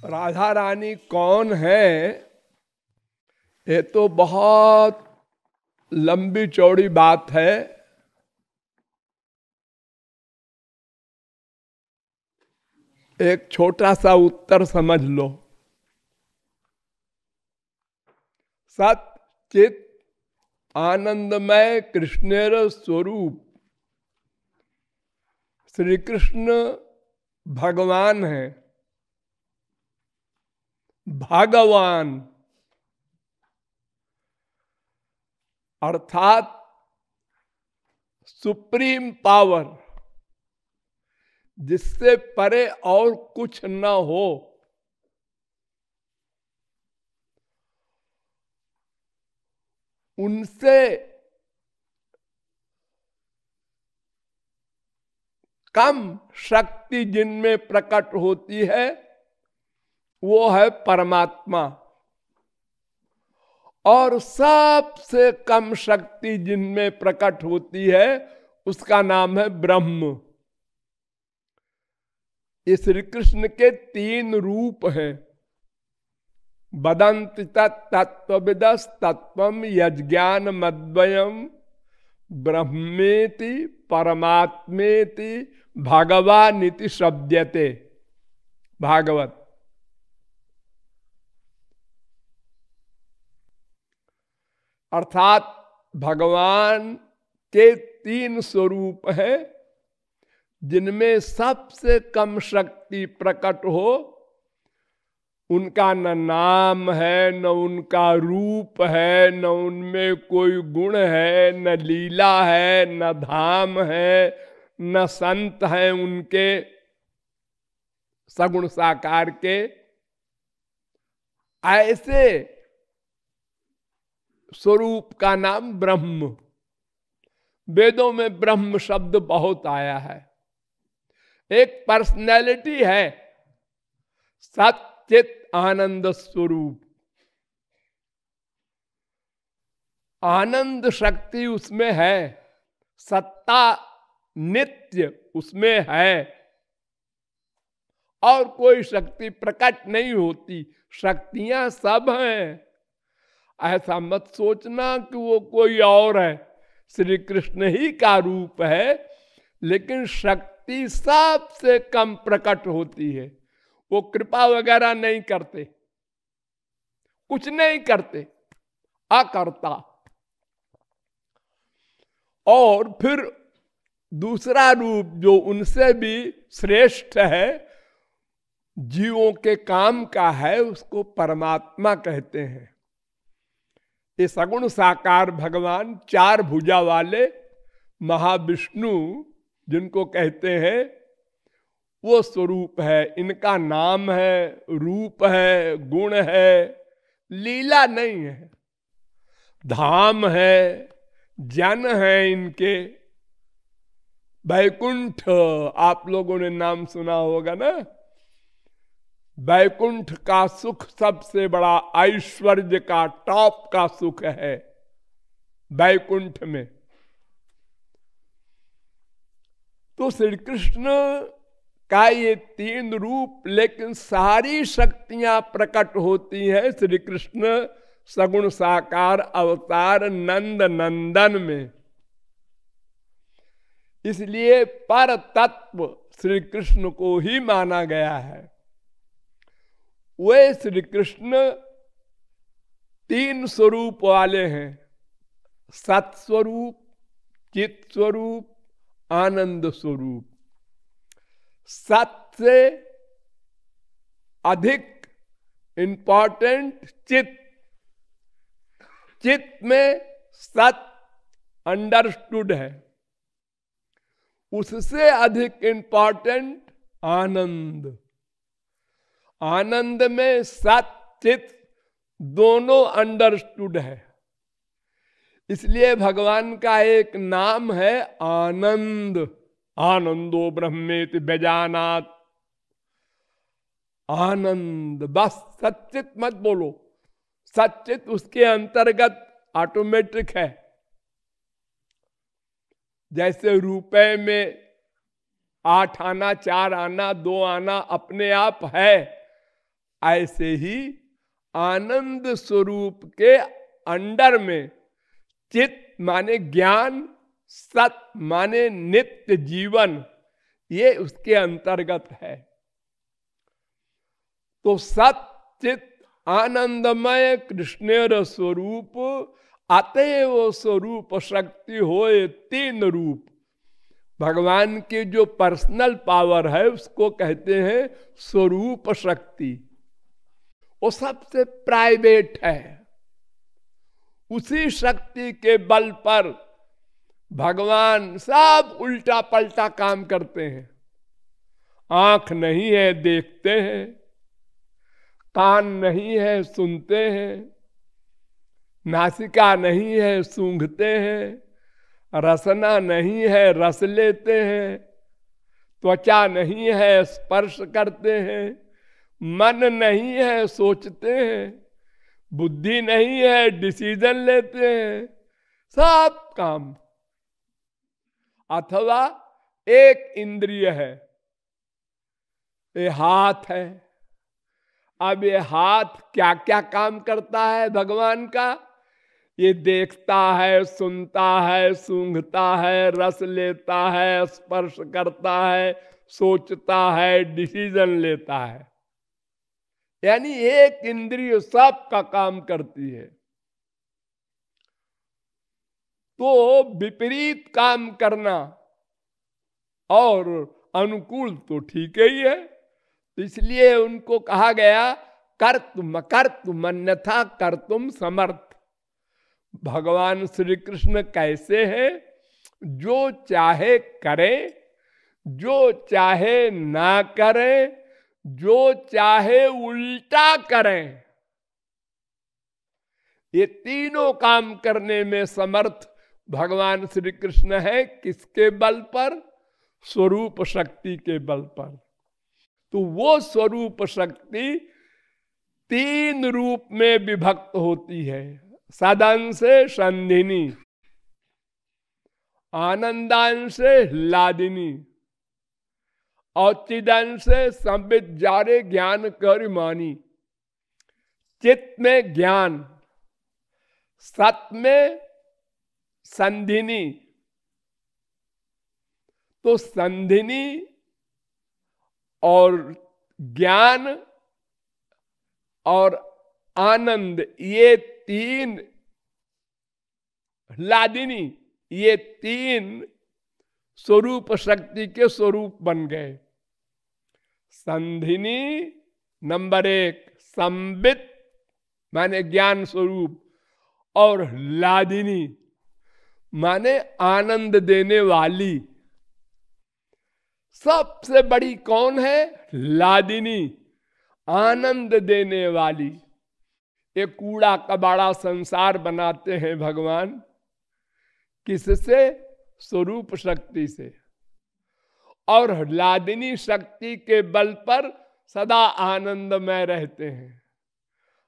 राधा रानी कौन है? ये तो बहुत लंबी चौड़ी बात है। एक छोटा सा उत्तर समझ लो। सत चित आनंदमय कृष्णेर स्वरूप श्री कृष्ण भगवान है। भगवान अर्थात सुप्रीम पावर, जिससे परे और कुछ न हो। उनसे कम शक्ति जिनमें प्रकट होती है वो है परमात्मा, और सबसे कम शक्ति जिनमें प्रकट होती है उसका नाम है ब्रह्म। ये श्री कृष्ण के 3 रूप हैं। वदन्ति तत्त्वविदस् तत्त्वम् यज्ञान मद्वयम् ब्रह्मेति परमात्मेति भगवानिति शब्दते। भागवत। अर्थात भगवान के 3 स्वरूप हैं, जिनमें सबसे कम शक्ति प्रकट हो। उनका न नाम है, न उनका रूप है, न उनमें कोई गुण है, न लीला है, न धाम है, न संत हैं उनके सगुण साकार के। ऐसे स्वरूप का नाम ब्रह्म। वेदों में ब्रह्म शब्द बहुत आया है। एक पर्सनैलिटी है, सच्चित आनंद स्वरूप। आनंद शक्ति उसमें है, सत्ता नित्य उसमें है, और कोई शक्ति प्रकट नहीं होती। शक्तियां सब हैं। ऐसा मत सोचना कि वो कोई और है। श्री कृष्ण ही का रूप है, लेकिन शक्ति सबसे कम प्रकट होती है। वो कृपा वगैरह नहीं करते, कुछ नहीं करते, अकर्ता। और फिर दूसरा रूप जो उनसे भी श्रेष्ठ है, जीवों के काम का है, उसको परमात्मा कहते हैं। ये सगुण साकार भगवान 4 भुजा वाले महाविष्णु जिनको कहते हैं, वो स्वरूप है। इनका नाम है, रूप है, गुण है, लीला नहीं है, धाम है, जन है इनके। बैकुंठ, आप लोगों ने नाम सुना होगा ना। बैकुंठ का सुख सबसे बड़ा ऐश्वर्य का टॉप का सुख है बैकुंठ में। तो श्री कृष्ण का ये 3 रूप, लेकिन सारी शक्तियां प्रकट होती हैं श्री कृष्ण सगुण साकार अवतार नंद नंदन में। इसलिए पर तत्व श्री कृष्ण को ही माना गया है। वे श्री कृष्ण 3 स्वरूप वाले हैं, सत स्वरूप, चित स्वरूप, आनंद स्वरूप। सत से अधिक इंपॉर्टेंट चित। चित में सत अंडरस्टूड है, उससे अधिक इंपॉर्टेंट आनंद। आनंद में सत चित दोनों अंडरस्टूड है। इसलिए भगवान का एक नाम है आनंद। आनंदो ब्रह्मेति व्यजानात्। आनंद, बस सच्चित मत बोलो। सच्चित उसके अंतर्गत ऑटोमेटिक है। जैसे रुपए में 8 आना, 4 आना, 2 आना अपने आप है, ऐसे ही आनंद स्वरूप के अंडर में चित माने ज्ञान, सत माने नित्य जीवन, ये उसके अंतर्गत है। तो सत चित आनंदमय कृष्णेर स्वरूप, अतएव स्वरूप शक्ति होए तीन रूप। भगवान की जो पर्सनल पावर है उसको कहते हैं स्वरूप शक्ति। वो सबसे प्राइवेट है। उसी शक्ति के बल पर भगवान सब उल्टा पलटा काम करते हैं। आंख नहीं है देखते हैं, कान नहीं है सुनते हैं, नासिका नहीं है सूंघते हैं, रसना नहीं है रस लेते हैं, त्वचा नहीं है स्पर्श करते हैं, मन नहीं है सोचते हैं, बुद्धि नहीं है डिसीजन लेते हैं, सब काम। अथवा एक इंद्रिय है, ये हाथ है। अब ये हाथ क्या क्या काम करता है भगवान का? ये देखता है, सुनता है, सूंघता है, रस लेता है, स्पर्श करता है, सोचता है, डिसीजन लेता है। यानी एक इंद्रिय सब का काम करती है। तो विपरीत काम करना और अनुकूल तो ठीक ही है। तो इसलिए उनको कहा गया कर्तुम अन्यथा कर्तुम समर्थ। भगवान श्री कृष्ण कैसे हैं? जो चाहे करे, जो चाहे ना करे, जो चाहे उल्टा करें, ये तीनों काम करने में समर्थ भगवान श्री कृष्ण है। किसके बल पर? स्वरूप शक्ति के बल पर। तो वो स्वरूप शक्ति तीन रूप में विभक्त होती है। सदंश संधिनी, आनंदांश लादिनी और चिदंश संबित जारे ज्ञान करिमानी। चित्त में ज्ञान, सत में संधिनी। तो संधिनी और ज्ञान और आनंद, ये तीन, लादिनी, ये तीन स्वरूप शक्ति के स्वरूप बन गए। संधिनी नंबर एक, संबित माने ज्ञान स्वरूप, और लादिनी माने आनंद देने वाली। सबसे बड़ी कौन है? लादिनी, आनंद देने वाली। ये कूड़ा कबाड़ा संसार बनाते हैं भगवान, किससे? स्वरूप शक्ति से। और लादिनी शक्ति के बल पर सदा आनंदमय रहते हैं।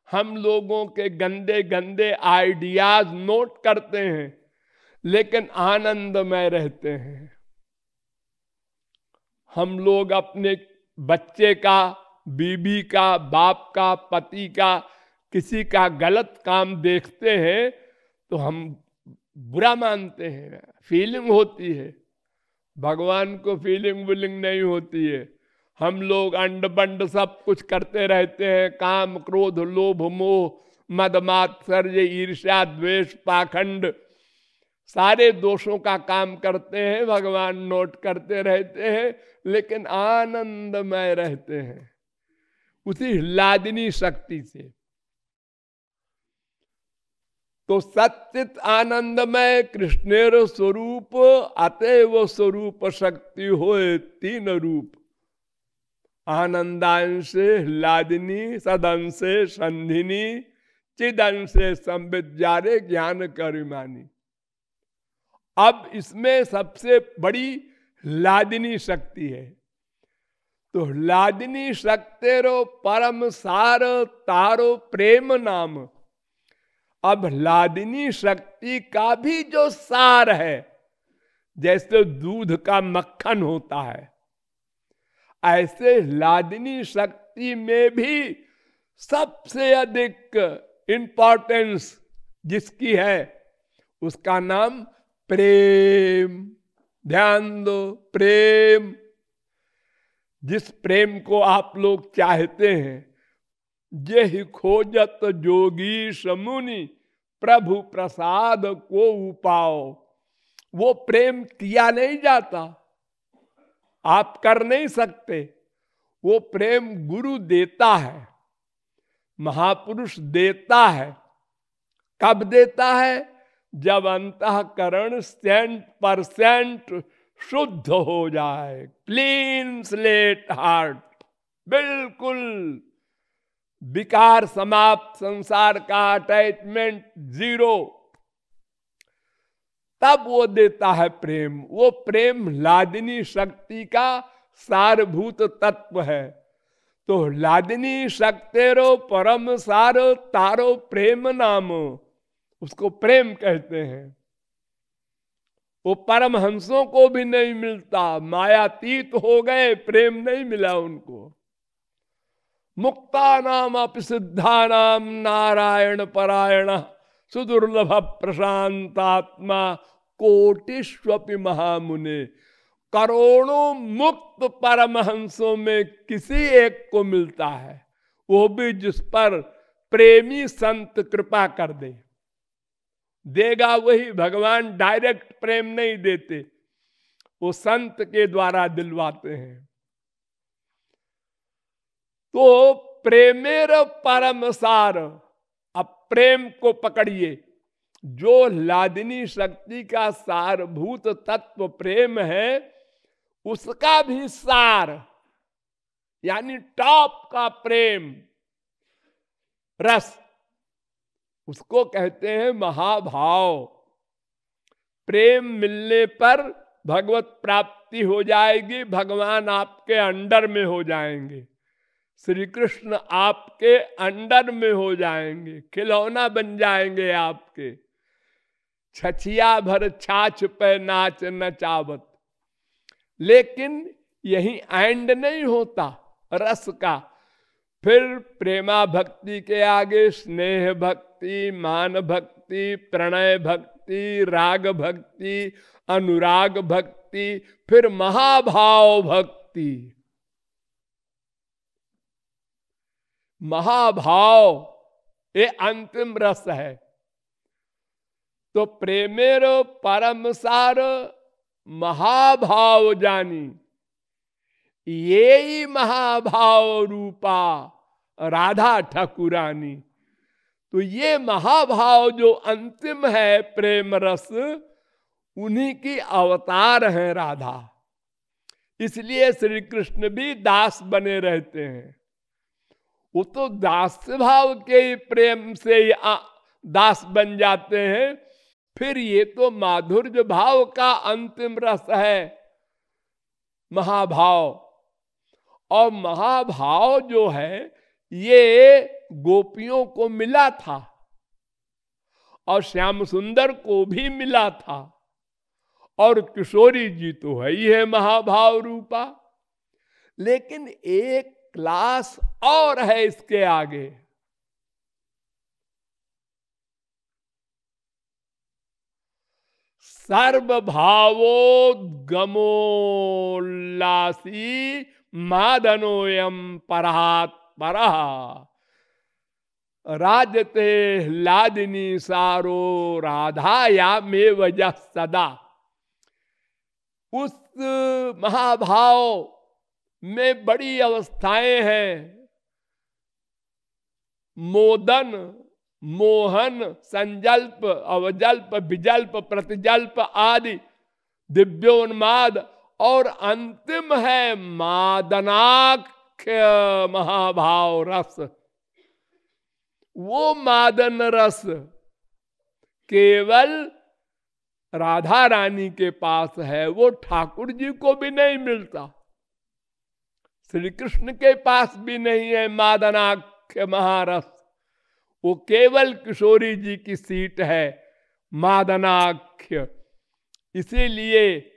हम लोगों के गंदे गंदे आइडियाज नोट करते हैं, लेकिन आनंदमय रहते हैं। हम लोग अपने बच्चे का, बीबी का, बाप का, पति का, किसी का गलत काम देखते हैं तो हम बुरा मानते हैं, फीलिंग होती है। भगवान को फीलिंग विलिंग नहीं होती है। हम लोग अंड बंड सब कुछ करते रहते हैं। काम, क्रोध, लोभ, मोह, मद मात्सर्य, ईर्ष्या, द्वेष, पाखंड, सारे दोषों का काम करते हैं। भगवान नोट करते रहते हैं, लेकिन आनंदमय रहते हैं उसी लादिनी शक्ति से। तो सच्चित आनंदमय कृष्णेर स्वरूप, अतएव स्वरूप शक्ति होए तीन रूप। आनंदांश लादिनी, सदंश संधिनी, चिदंश संबित जारे ज्ञान करिमानी। अब इसमें सबसे बड़ी लादिनी शक्ति है। तो लादिनी शक्तेरो परम सार तारो प्रेम नाम। अब लादिनी शक्ति का भी जो सार है, जैसे दूध का मक्खन होता है, ऐसे लादिनी शक्ति में भी सबसे अधिक इंपॉर्टेंस जिसकी है उसका नाम प्रेम। ध्यान दो, प्रेम। जिस प्रेम को आप लोग चाहते हैं, जेहि खोजत जोगी समुनि प्रभु प्रसाद को उपाओ, वो प्रेम किया नहीं जाता, आप कर नहीं सकते। वो प्रेम गुरु देता है, महापुरुष देता है। कब देता है? जब अंतःकरण 100% शुद्ध हो जाए, क्लीन स्लेट हार्ट, बिल्कुल विकार समाप्त, संसार का अटैचमेंट जीरो, तब वो देता है प्रेम। वो प्रेम लादिनी शक्ति का सारभूत तत्व है। तो लादिनी शक्तेरो परम सार तारो प्रेम नाम, उसको प्रेम कहते हैं। वो परमहंसों को भी नहीं मिलता, मायातीत हो गए, प्रेम नहीं मिला उनको। मुक्ता नाम अपि सिद्धा नाम नारायण परायण सुदुर्लभ प्रशांतात्मा कोटिष्वपि महामुने। करोड़ों मुक्त परमहंसों में किसी एक को मिलता है, वो भी जिस पर प्रेमी संत कृपा कर दे। देगा वही, भगवान डायरेक्ट प्रेम नहीं देते, वो संत के द्वारा दिलवाते हैं। तो प्रेमेर परम सार, अब प्रेम को पकड़िए। जो लादिनी शक्ति का सारभूत तत्व प्रेम है, उसका भी सार यानी टॉप का प्रेम रस, उसको कहते हैं महाभाव। प्रेम मिलने पर भगवत प्राप्ति हो जाएगी, भगवान आपके अंडर में हो जाएंगे, श्री कृष्ण आपके अंडर में हो जाएंगे, खिलौना बन जाएंगे आपके। छछिया भर छाछ पे नाच नचावत। लेकिन यही एंड नहीं होता रस का, फिर प्रेमा भक्ति के आगे स्नेह भक्ति, मान भक्ति, प्रणय भक्ति, राग भक्ति, अनुराग भक्ति, फिर महाभाव भक्ति। महाभाव ये अंतिम रस है। तो प्रेमेरो परम सार महाभाव जानी, ये ही महाभाव रूपा राधा ठाकुरानी। तो ये महाभाव जो अंतिम है प्रेम रस, उन्हीं की अवतार है राधा। इसलिए श्री कृष्ण भी दास बने रहते हैं। वो तो दास भाव के ही प्रेम से ही दास बन जाते हैं। फिर ये तो माधुर्य भाव का अंतिम रस है महाभाव। और महाभाव जो है ये गोपियों को मिला था और श्याम सुंदर को भी मिला था, और किशोरी जी तो है ही है महाभाव रूपा। लेकिन एक क्लास और है इसके आगे। सर्वभावोद्गमोल्लासी मादनोयम परात् परः राजते लादिनी सारो राधाया में वजह सदा। उस महाभाव में बड़ी अवस्थाएं हैं। मोदन, मोहन, संजल्प, अवजल्प, विजल्प, प्रतिजल्प आदि दिव्योन्माद, और अंतिम है मादनाख्य महाभाव रस। वो मादन रस केवल राधा रानी के पास है, वो ठाकुर जी को भी नहीं मिलता, श्री कृष्ण के पास भी नहीं है मादनाख्य महारस। वो केवल किशोरी जी की सीट है मादनाख्य। इसीलिए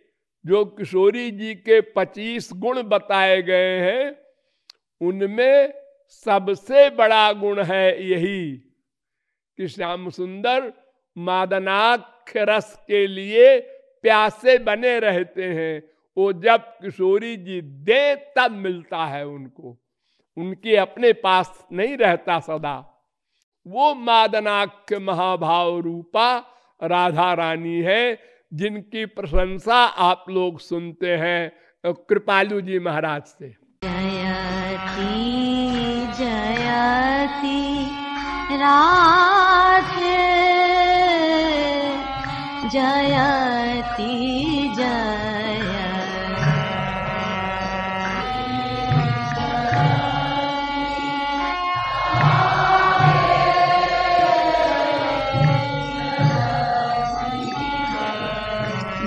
जो किशोरी जी के 25 गुण बताए गए हैं, उनमें सबसे बड़ा गुण है यही कि श्याम सुंदर मादनाक्ष रस के लिए प्यासे बने रहते हैं। वो जब किशोरी जी दे तब मिलता है उनको, उनके अपने पास नहीं रहता सदा। वो मादनाक्ष महाभाव रूपा राधा रानी है जिनकी प्रशंसा आप लोग सुनते हैं कृपालु जी महाराज से। जयति जयति राधे जयति जय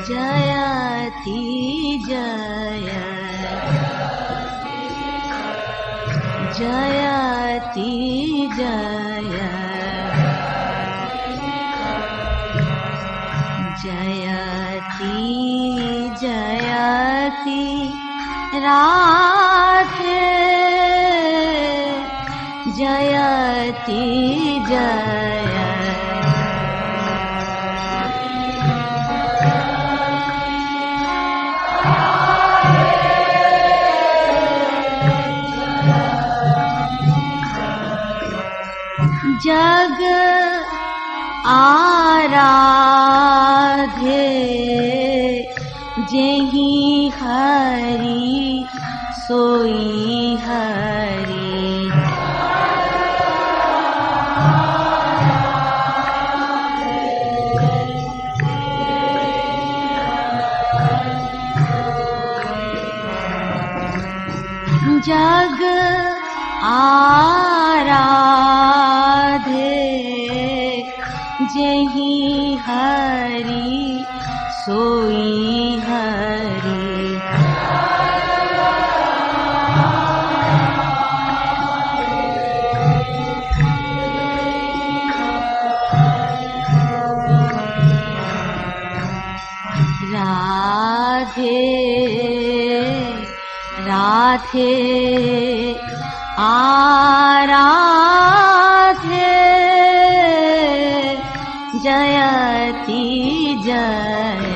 जयति जय जयति जय जयति जयति राधे जयति जय जग आराधे जेहि हरि सोई हरि जग आराधे जेहि हरि सोई हरि राधे राधे आराधे जयति जय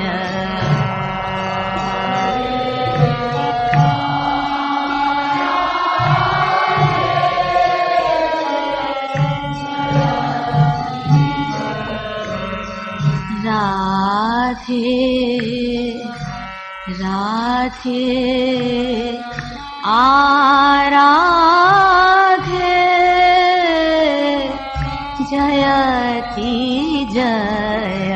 राधे राधे आराधे जयति जय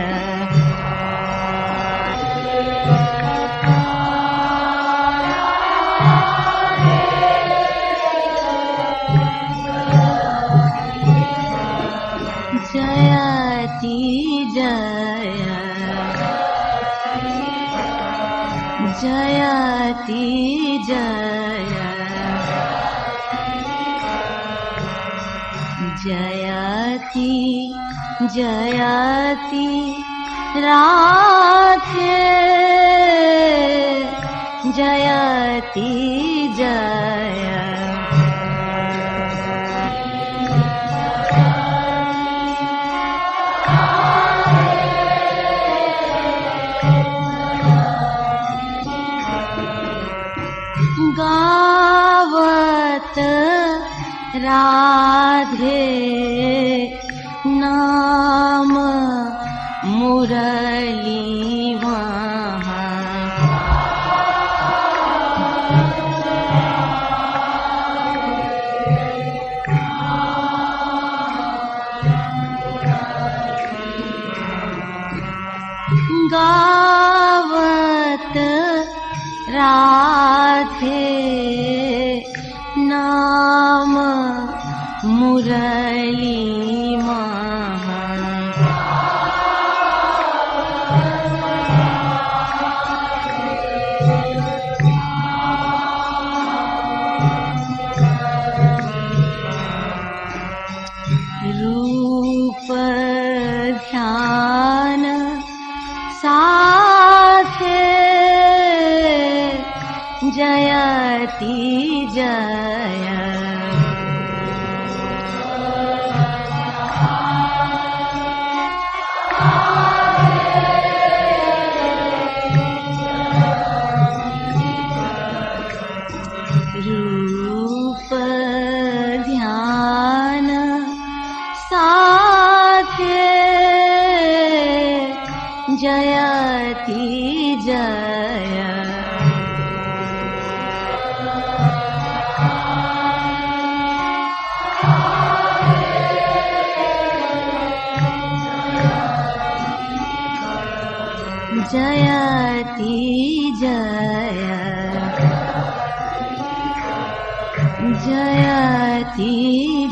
जयति जय जयति जय जयति जयति राधे जयति जय गावत राधे नाम मुरली वहाँ गावत राधे नाम मुरली महा रूप ध्यान साथे जयति जय जयति जय जयति जय जयति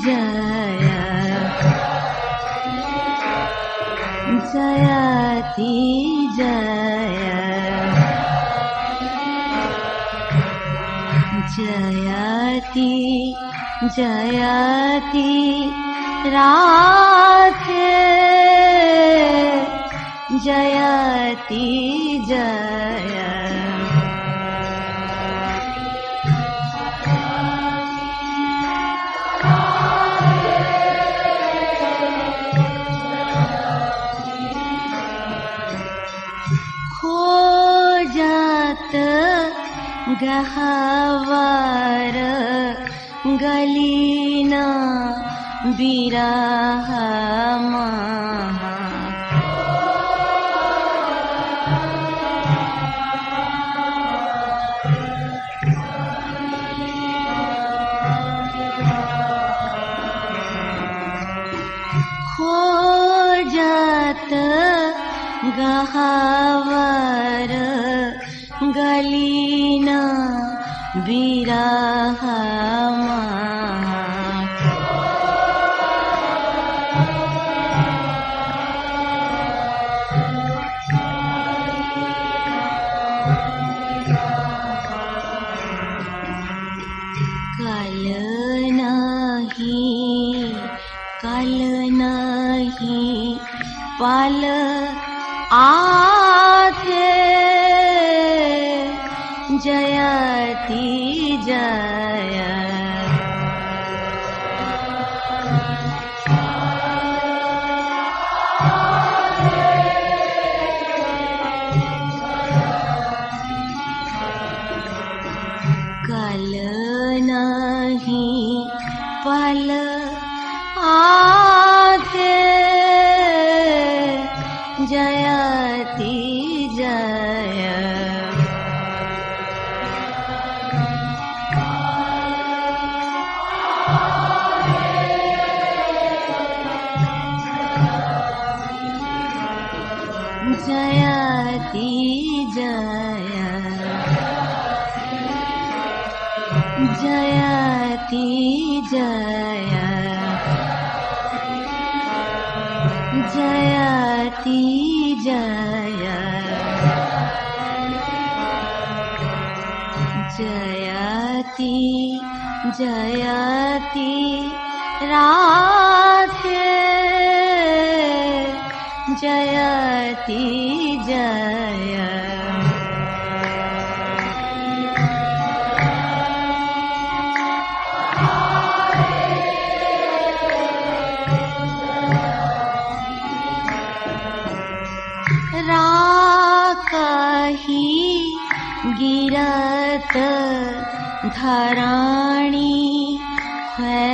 जय जयति जय जयति जयति राधे जयति जय खोजत गहवर गलीना बिरह महा खोजत गहवर गलीना बिरह महा कल नहीं पल आथे जयति जय कल नहीं पल आथे जयति जय जयति जय जयति जय जयति जय जयति जयति राधे जयति जय राकही गिरत धराणी है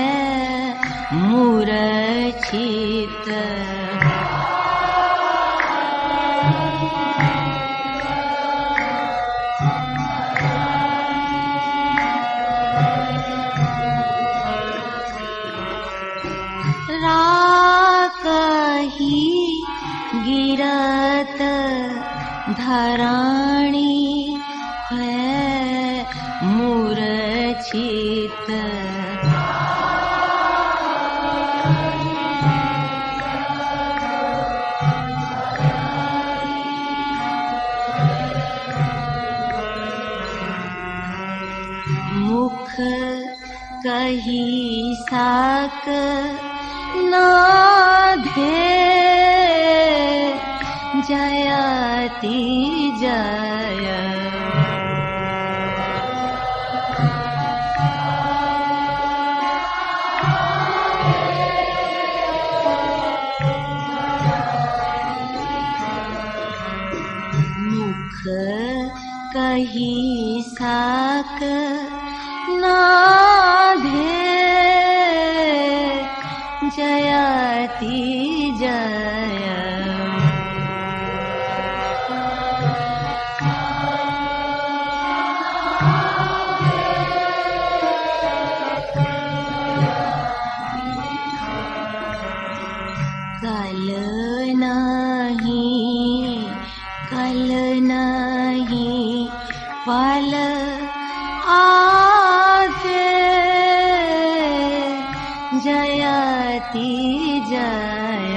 मूर्छित राकही गिरत धराणी है मूर्छित मुख कही साक नाधे जयति जय मुख कही साक नाधे जयति जय पल आगे जयति जय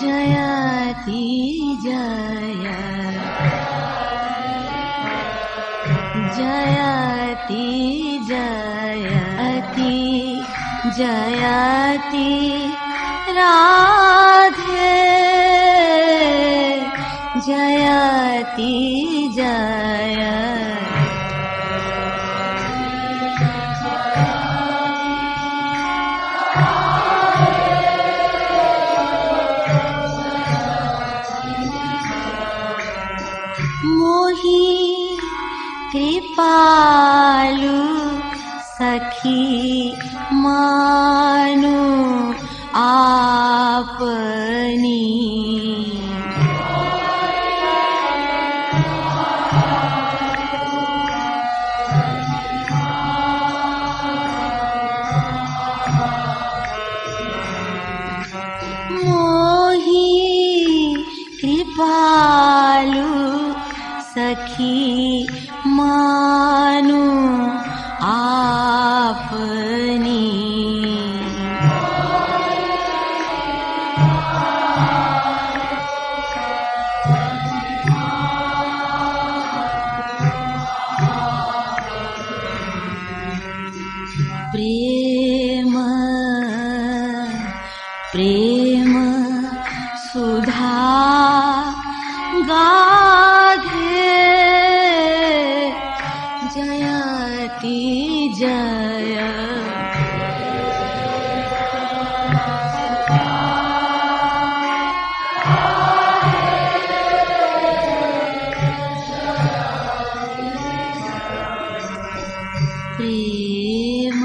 जयति जय जयति जयति जयति राधे जयति जय कृपालु सखी मानु आपनी मोही कृपालु सखी मानु आपनी प्रेम प्रेम सुधा गाधे जयति जय प्रेम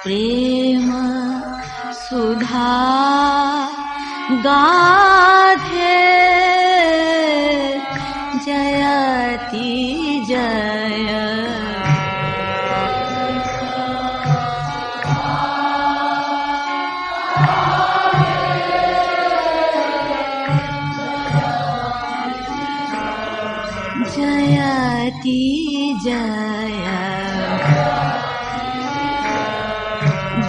प्रेम सुधा गाधे जयति जय जयति जय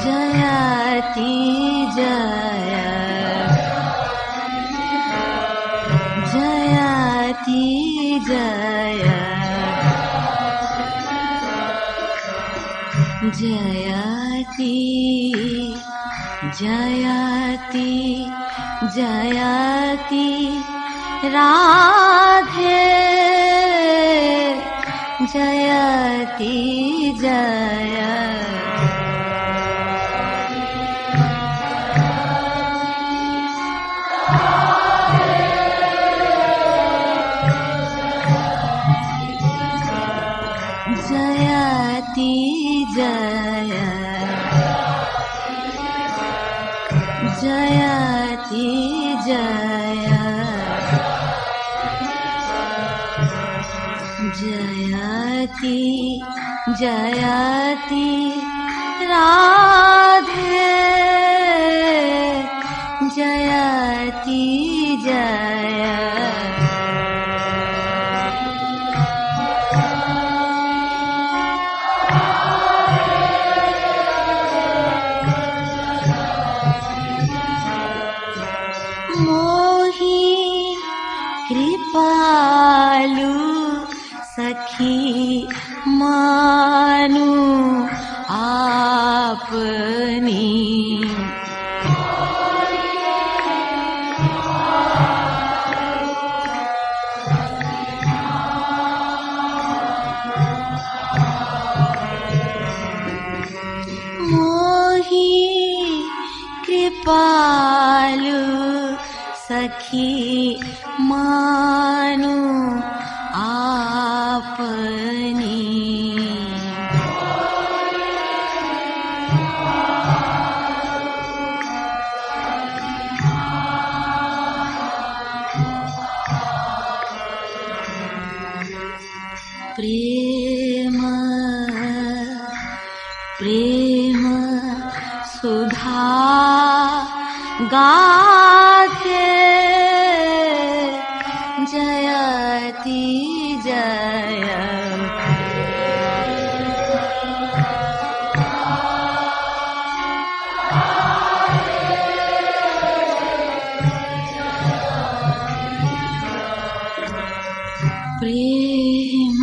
जयति जय जयति जय जयति जयति जयति राधे जयति जय जयति जय जयति जय जयति जयति राधे जयति जय कृपालु सखी मानु आपनी मोही कृपालु सखी मानु आपनी प्रेम गाथे जयति जय प्रेम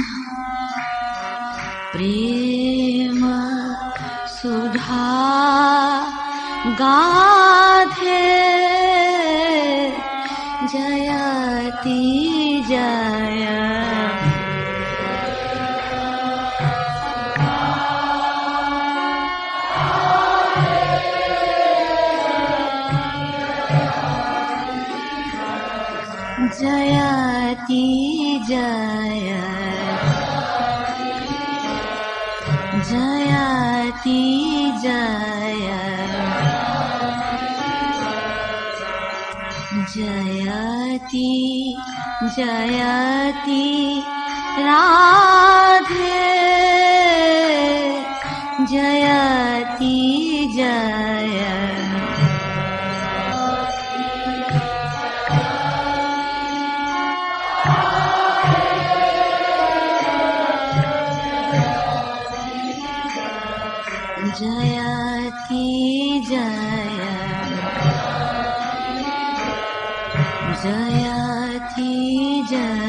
प्रेम सुधा गाथे जयति जय जयति जय जयति जय जयति जयति राधे जयति जय जयति जय जयति जय